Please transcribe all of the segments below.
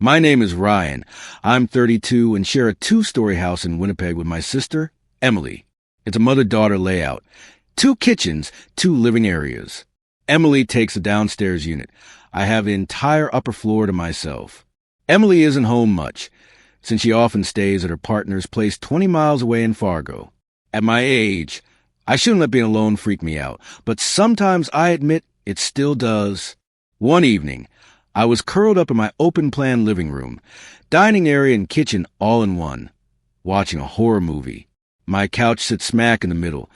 My name is Ryan. I'm 32 and share a two-story house in Winnipeg with my sister, Emily. It's a mother-daughter layout. 2 kitchens, 2 living areas. Emily takes the downstairs unit. I have the entire upper floor to myself. Emily isn't home much, since she often stays at her partner's place 20 miles away in Fargo. At my age, I shouldn't let being alone freak me out, but sometimes I admit it still does. One evening, I was curled up in my open-plan living room, dining area and kitchen all in one, watching a horror movie. My couch sits smack in the middle,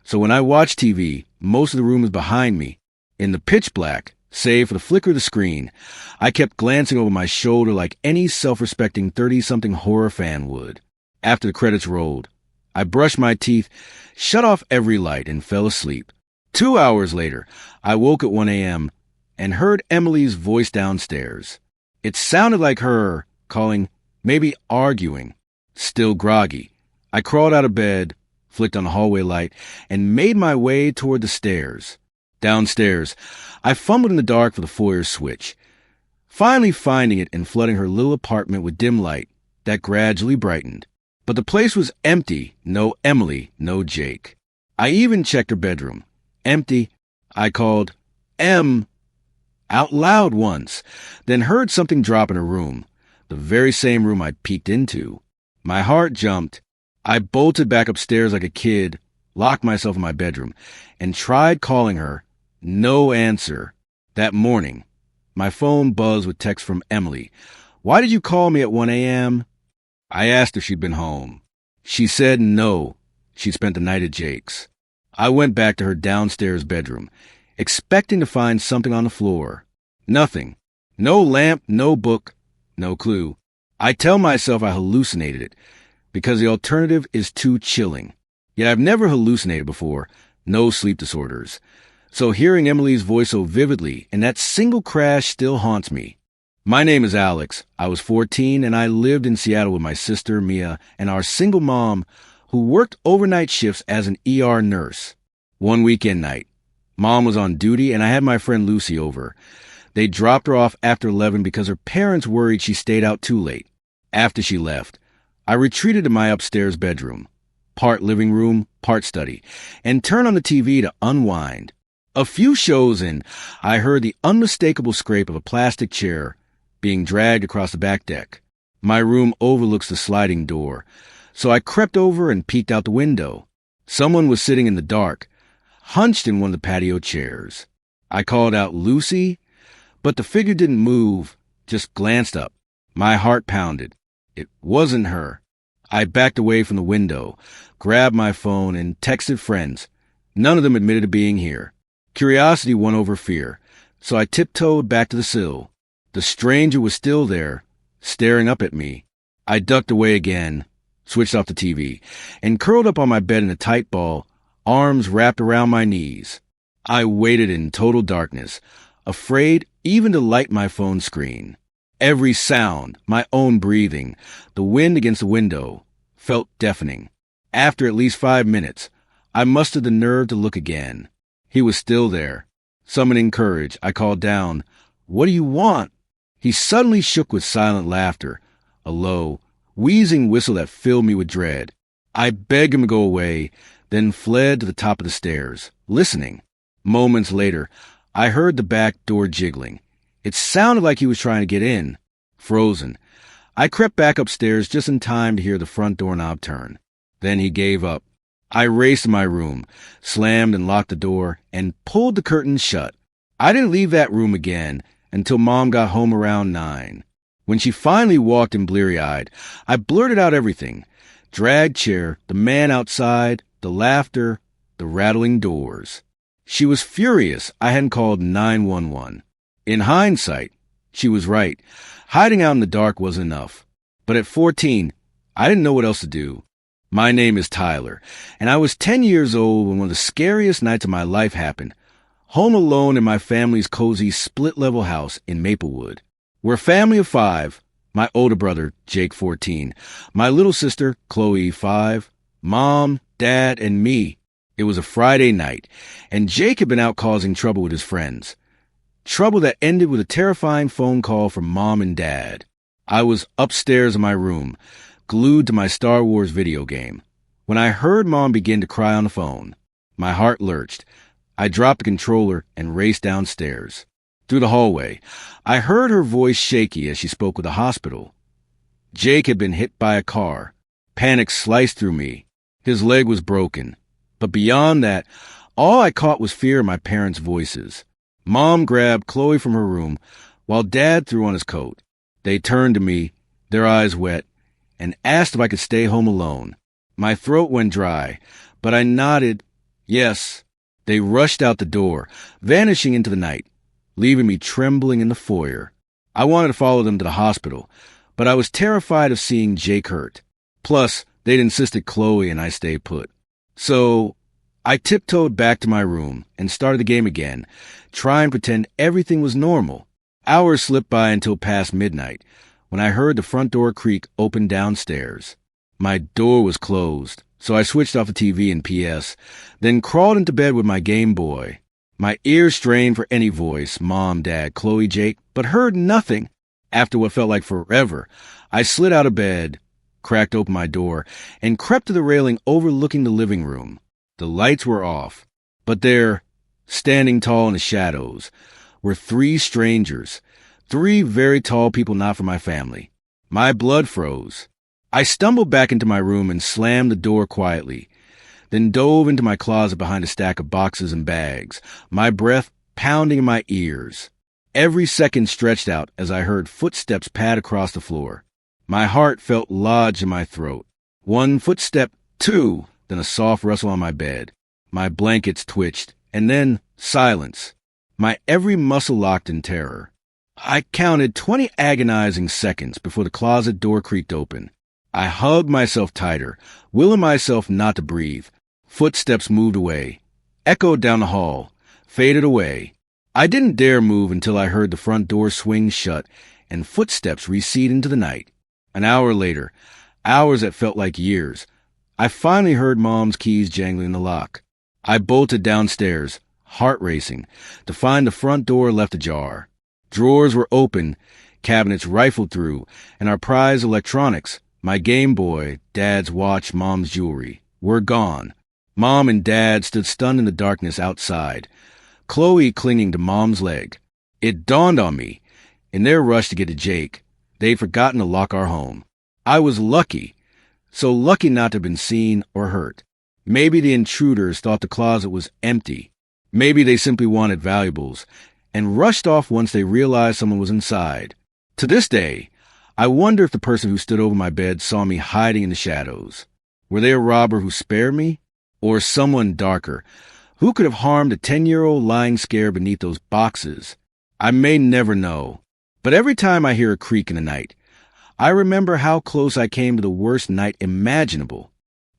so when I watch TV, most of the room is behind me. In the pitch black, save for the flicker of the screen, I kept glancing over my shoulder like any self-respecting 30-something horror fan would. After the credits rolled, I brushed my teeth, shut off every light, and fell asleep. 2 hours later, I woke at 1 a.m., and heard Emily's voice downstairs. It sounded like her calling, maybe arguing. Still groggy, I crawled out of bed, flicked on the hallway light, and made my way toward the stairs. Downstairs, I fumbled in the dark for the foyer switch, finally finding it and flooding her little apartment with dim light that gradually brightened. But the place was empty. No Emily, no Jake. I even checked her bedroom. Empty. I called, "Em," out loud once, then heard something drop in her room, the very same room I'd peeked into. My heart jumped. I bolted back upstairs like a kid, locked myself in my bedroom, and tried calling her. No answer. That morning, my phone buzzed with text from Emily. "Why did you call me at 1 a.m.? I asked if she'd been home. She said no, she'd spent the night at Jake's. I went back to her downstairs bedroom, expecting to find something on the floor. Nothing. No lamp, no book, no clue. I tell myself I hallucinated it, because the alternative is too chilling. Yet I've never hallucinated before, no sleep disorders. So hearing Emily's voice so vividly and that single crash still haunts me. My name is Alex. I was 14 and I lived in Seattle with my sister, Mia, and our single mom, who worked overnight shifts as an ER nurse. One weekend night, Mom was on duty and I had my friend Lucy over. They dropped her off after 11 because her parents worried she stayed out too late. After she left, I retreated to my upstairs bedroom, part living room, part study, and turned on the TV to unwind. A few shows in, I heard the unmistakable scrape of a plastic chair being dragged across the back deck. My room overlooks the sliding door, so I crept over and peeked out the window. Someone was sitting in the dark, hunched in one of the patio chairs. I called out, "Lucy?" But the figure didn't move, just glanced up. My heart pounded. It wasn't her. I backed away from the window, grabbed my phone, and texted friends. None of them admitted to being here. Curiosity won over fear, so I tiptoed back to the sill. The stranger was still there, staring up at me. I ducked away again, switched off the TV, and curled up on my bed in a tight ball, arms wrapped around my knees. I waited in total darkness, afraid even to light my phone screen. Every sound, my own breathing, the wind against the window, felt deafening. After at least 5 minutes, I mustered the nerve to look again. He was still there. Summoning courage, I called down, "What do you want?" He suddenly shook with silent laughter, a low, wheezing whistle that filled me with dread. I begged him to go away, then fled to the top of the stairs, listening. Moments later, I heard the back door jiggling. It sounded like he was trying to get in. Frozen, I crept back upstairs just in time to hear the front doorknob turn. Then he gave up. I raced to my room, slammed and locked the door, and pulled the curtains shut. I didn't leave that room again until Mom got home around 9. When she finally walked in bleary-eyed, I blurted out everything. Drag chair, the man outside, the laughter, the rattling doors. She was furious I hadn't called 911. In hindsight, she was right. Hiding out in the dark wasn't enough. But at 14, I didn't know what else to do. My name is Tyler, and I was 10 years old when one of the scariest nights of my life happened. Home alone in my family's cozy split-level house in Maplewood. We're a family of 5. My older brother, Jake, 14. My little sister, Chloe, 5. Mom, Dad, and me. It was a Friday night, and Jake had been out causing trouble with his friends. Trouble that ended with a terrifying phone call from Mom and Dad. I was upstairs in my room, glued to my Star Wars video game, when I heard Mom begin to cry on the phone. My heart lurched. I dropped the controller and raced downstairs. Through the hallway, I heard her voice shaky as she spoke with the hospital. Jake had been hit by a car. Panic sliced through me. His leg was broken. But beyond that, all I caught was fear in my parents' voices. Mom grabbed Chloe from her room, while Dad threw on his coat. They turned to me, their eyes wet, and asked if I could stay home alone. My throat went dry, but I nodded, yes. They rushed out the door, vanishing into the night, leaving me trembling in the foyer. I wanted to follow them to the hospital, but I was terrified of seeing Jake hurt. Plus, they'd insisted Chloe and I stay put. So, I tiptoed back to my room and started the game again, trying to pretend everything was normal. Hours slipped by until past midnight, when I heard the front door creak open downstairs. My door was closed, so I switched off the TV and PS, then crawled into bed with my Game Boy. My ears strained for any voice, Mom, Dad, Chloe, Jake, but heard nothing. After what felt like forever, I slid out of bed, cracked open my door, and crept to the railing overlooking the living room. The lights were off, but there, standing tall in the shadows, were three strangers, three very tall people not from my family. My blood froze. I stumbled back into my room and slammed the door quietly, then dove into my closet behind a stack of boxes and bags, my breath pounding in my ears. Every second stretched out as I heard footsteps pad across the floor. My heart felt lodged in my throat. One footstep, two, then a soft rustle on my bed. My blankets twitched, and then silence. My every muscle locked in terror. I counted 20 agonizing seconds before the closet door creaked open. I hugged myself tighter, willing myself not to breathe. Footsteps moved away, echoed down the hall, faded away. I didn't dare move until I heard the front door swing shut and footsteps recede into the night. An hour later, hours that felt like years, I finally heard Mom's keys jangling in the lock. I bolted downstairs, heart racing, to find the front door left ajar. Drawers were open, cabinets rifled through, and our prized electronics, my Game Boy, Dad's watch, Mom's jewelry, were gone. Mom and Dad stood stunned in the darkness outside, Chloe clinging to Mom's leg. It dawned on me, in their rush to get to Jake, they'd forgotten to lock our home. I was lucky, so lucky not to have been seen or hurt. Maybe the intruders thought the closet was empty. Maybe they simply wanted valuables and rushed off once they realized someone was inside. To this day, I wonder if the person who stood over my bed saw me hiding in the shadows. Were they a robber who spared me? Or someone darker, who could have harmed a 10-year-old lying scared beneath those boxes? I may never know. But every time I hear a creak in the night, I remember how close I came to the worst night imaginable.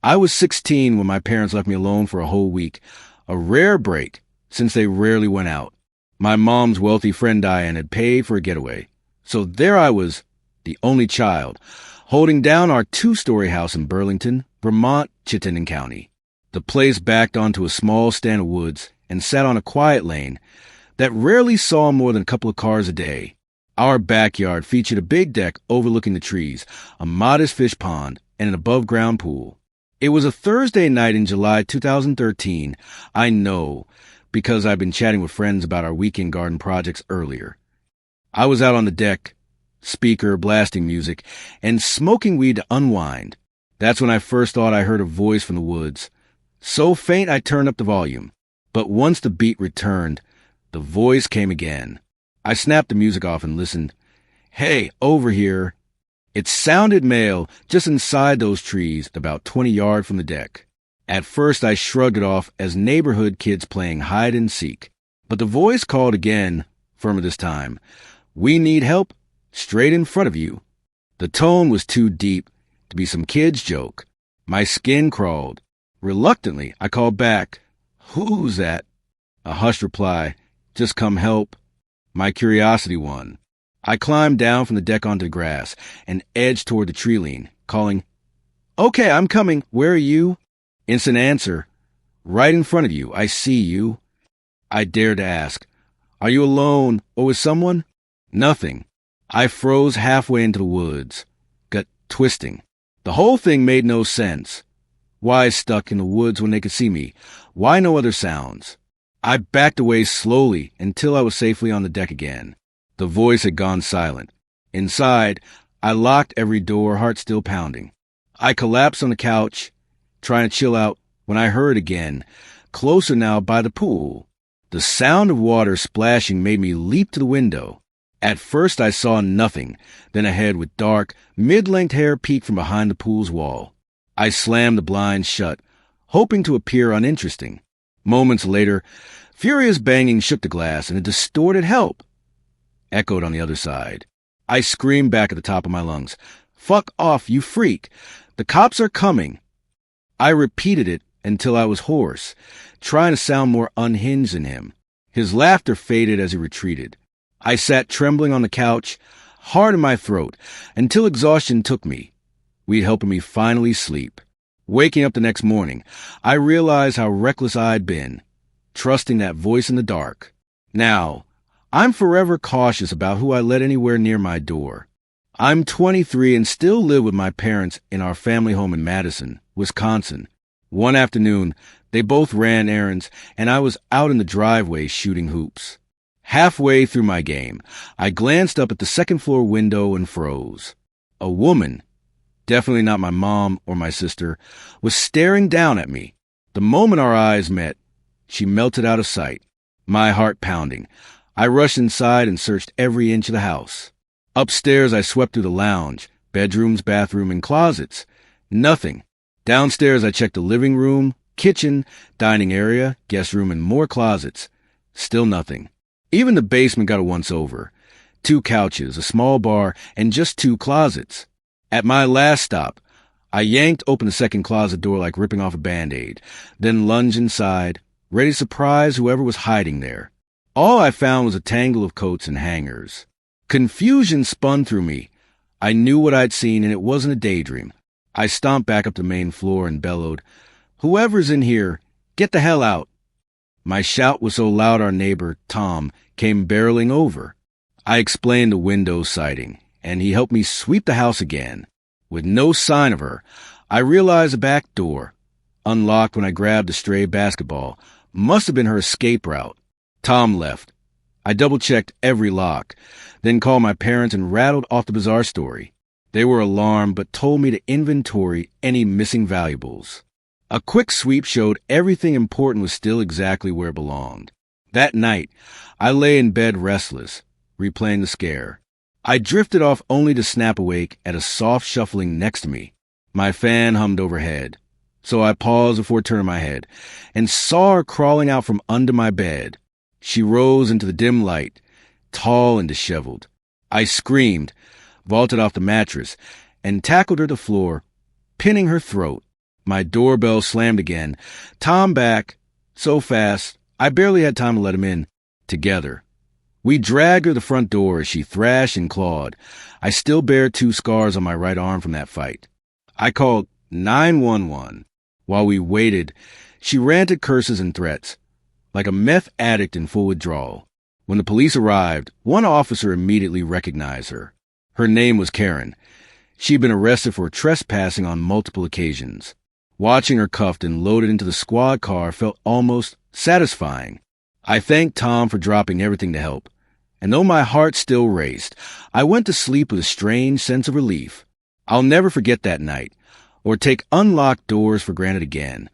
I was 16 when my parents left me alone for a whole week, a rare break since they rarely went out. My mom's wealthy friend Diane had paid for a getaway. So there I was, the only child, holding down our 2-story house in Burlington, Vermont, Chittenden County. The place backed onto a small stand of woods and sat on a quiet lane that rarely saw more than a couple of cars a day. Our backyard featured a big deck overlooking the trees, a modest fish pond, and an above-ground pool. It was a Thursday night in July 2013, I know, because I'd been chatting with friends about our weekend garden projects earlier. I was out on the deck, speaker blasting music, and smoking weed to unwind. That's when I first thought I heard a voice from the woods. So faint I turned up the volume. But once the beat returned, the voice came again. I snapped the music off and listened. Hey, over here. It sounded male just inside those trees about 20 yards from the deck. At first I shrugged it off as neighborhood kids playing hide and seek. But the voice called again, firmer this time. We need help, straight in front of you. The tone was too deep to be some kid's joke. My skin crawled. Reluctantly, I called back. Who's that? A hushed reply. Just come help. My curiosity won. I climbed down from the deck onto the grass and edged toward the tree lean, calling, Okay, I'm coming. Where are you? Instant answer. Right in front of you. I see you. I dared to ask, Are you alone or with someone? Nothing. I froze halfway into the woods, gut twisting. The whole thing made no sense. Why stuck in the woods when they could see me? Why no other sounds? I backed away slowly until I was safely on the deck again. The voice had gone silent. Inside, I locked every door, heart still pounding. I collapsed on the couch, trying to chill out, when I heard again, closer now by the pool. The sound of water splashing made me leap to the window. At first I saw nothing, then a head with dark, mid-length hair peeked from behind the pool's wall. I slammed the blinds shut, hoping to appear uninteresting. Moments later, furious banging shook the glass, and a distorted "help" echoed on the other side. I screamed back at the top of my lungs, "Fuck off, you freak! The cops are coming!" I repeated it until I was hoarse, trying to sound more unhinged than him. His laughter faded as he retreated. I sat trembling on the couch, hard in my throat, until exhaustion took me, weed helping me finally sleep. Waking up the next morning, I realized how reckless I'd been, trusting that voice in the dark. Now, I'm forever cautious about who I let anywhere near my door. I'm 23 and still live with my parents in our family home in Madison, Wisconsin. One afternoon, they both ran errands, and I was out in the driveway shooting hoops. Halfway through my game, I glanced up at the second-floor window and froze. A woman, definitely not my mom or my sister, was staring down at me. The moment our eyes met, she melted out of sight, my heart pounding. I rushed inside and searched every inch of the house. Upstairs, I swept through the lounge, bedrooms, bathroom, and closets. Nothing. Downstairs, I checked the living room, kitchen, dining area, guest room, and more closets. Still nothing. Even the basement got a once-over. 2 couches, a small bar, and just 2 closets. At my last stop, I yanked open the second closet door like ripping off a Band-Aid, then lunged inside, ready to surprise whoever was hiding there. All I found was a tangle of coats and hangers. Confusion spun through me. I knew what I'd seen, and it wasn't a daydream. I stomped back up the main floor and bellowed, "Whoever's in here, get the hell out." My shout was so loud our neighbor, Tom, came barreling over. I explained the window sighting, and he helped me sweep the house again. With no sign of her, I realized the back door, unlocked when I grabbed a stray basketball, must have been her escape route. Tom left. I double-checked every lock, then called my parents and rattled off the bizarre story. They were alarmed but told me to inventory any missing valuables. A quick sweep showed everything important was still exactly where it belonged. That night, I lay in bed restless, replaying the scare. I drifted off only to snap awake at a soft shuffling next to me. My fan hummed overhead, so I paused before turning my head and saw her crawling out from under my bed. She rose into the dim light, tall and disheveled. I screamed, vaulted off the mattress, and tackled her to the floor, pinning her throat. My doorbell slammed again. Tom back, so fast, I barely had time to let him in. Together. We dragged her to the front door as she thrashed and clawed. I still bear 2 scars on my right arm from that fight. I called 911. While we waited, she ranted curses and threats, like a meth addict in full withdrawal. When the police arrived, one officer immediately recognized her. Her name was Karen. She'd been arrested for trespassing on multiple occasions. Watching her cuffed and loaded into the squad car felt almost satisfying. I thanked Tom for dropping everything to help, and though my heart still raced, I went to sleep with a strange sense of relief. I'll never forget that night, or take unlocked doors for granted again.